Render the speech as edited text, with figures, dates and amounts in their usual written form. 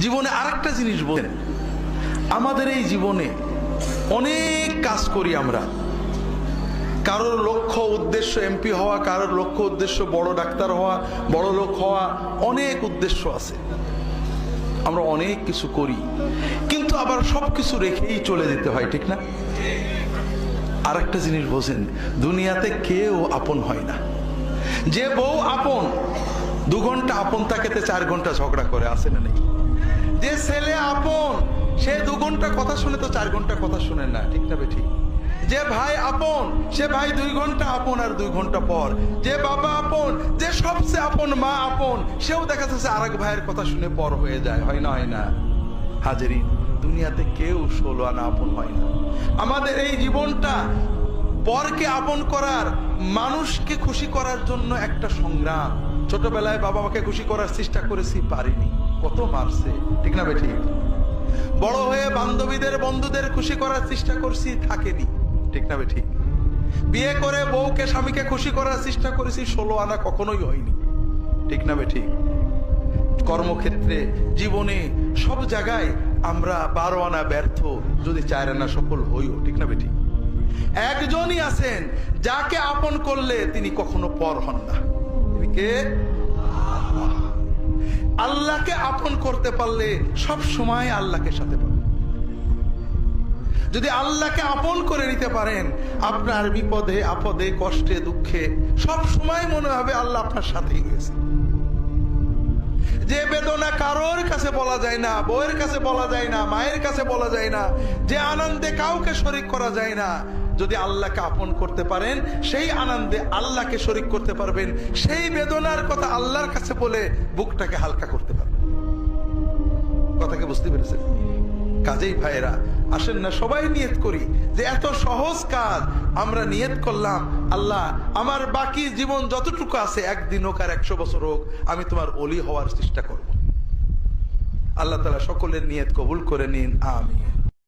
জীবনে আরেকটা জিনিস বলেন, আমাদের এই জীবনে অনেক কাজ করি আমরা। কারোর লক্ষ্য উদ্দেশ্য এমপি হওয়া, কারোর লক্ষ্য উদ্দেশ্য বড় ডাক্তার হওয়া, বড় লোক হওয়া, অনেক উদ্দেশ্য আছে। আমরা অনেক কিছু করি, কিন্তু আবার সবকিছু রেখেই চলে যেতে হয়, ঠিক না? আর একটা জিনিস বোঝেন, দুনিয়াতে কেউ আপন হয় না। যে বউ আপন, 2 ঘন্টা আপন থাকেতে 4 ঘন্টা ঝগড়া করে, আসে না নেই? যে ছেলে আপন, সে 2 ঘন্টা কথা শুনে তো 4 ঘন্টা কথা শুনে না, ঠিক না বেঠিক? যে ভাই আপন, সে ভাই 2 ঘন্টা আপন আর 2 ঘন্টা পর। যে বাবা আপন, যে সবচেয়ে আপন মা আপন, সেও দেখা যাচ্ছে আরেক ভাইয়ের কথা শুনে পর হয়ে যায়, হয় না? হয় না হাজেরিন? দুনিয়াতে কেউ 16 আনা আপন হয় না। আমাদের এই জীবনটা পরকে আপন করার, মানুষকে খুশি করার জন্য একটা সংগ্রাম। ছোটবেলায় বাবা মাকে খুশি করার চেষ্টা করেছি, পারিনি, কত মারছে, ঠিক না বেঠিক? বড় হয়ে বান্ধবীদের বন্ধুদের খুশি করার চেষ্টা করছি, থাকেনি, ঠিক না বেঠিক? বিয়ে করে বউকে স্বামীকে খুশি করার চেষ্টা করেছি, 16 আনা কখনোই হয়নি, ঠিক না বেঠিক? কর্মক্ষেত্রে, জীবনে, সব জায়গায় আমরা 12 আনা ব্যর্থ, যদি 4 আনা সফল হইও, ঠিক না বেঠিক? একজনই আছেন যাকে আপন করলে তিনি কখনো পর হন না। তিনি কে? আল্লাহকে আপন করতে পারলে সব সময় আল্লাহকে সাথে পাবেন। যদি আল্লাহকে আপন করে নিতে পারেন, আপনার বিপদে আপদে কষ্টে দুঃখে সব সময় মনে হবে আল্লাহ আপনার সাথেই রয়েছে। যে বেদনা কারোর কাছে বলা যায় না, বউয়ের কাছে বলা যায় না, মায়ের কাছে বলা যায় না, যে আনন্দে কাউকে শরীক করা যায় না, যদি আল্লাহকে আপন করতে পারেন, সেই আনন্দে আল্লাহকে শরীক করতে পারবেন। সেই বেদনার কথা আল্লাহর কাছে বলে বুকটাকে হালকা করতে পারবেন। কথাকে বুঝতে পেরেছেন? কাজেই ভাইয়েরা, আসেন না সবাই নিয়ত করি যে এত সহজ কাজ আমরা নিয়ত করলাম, আল্লাহ আমার বাকি জীবন যতটুকু আছে, 1 দিন হোক আর 100 বছর হোক, আমি তোমার ওলি হওয়ার চেষ্টা করব। আল্লাহ তাআলা সকলের নিয়ত কবুল করে নিন, আমিন।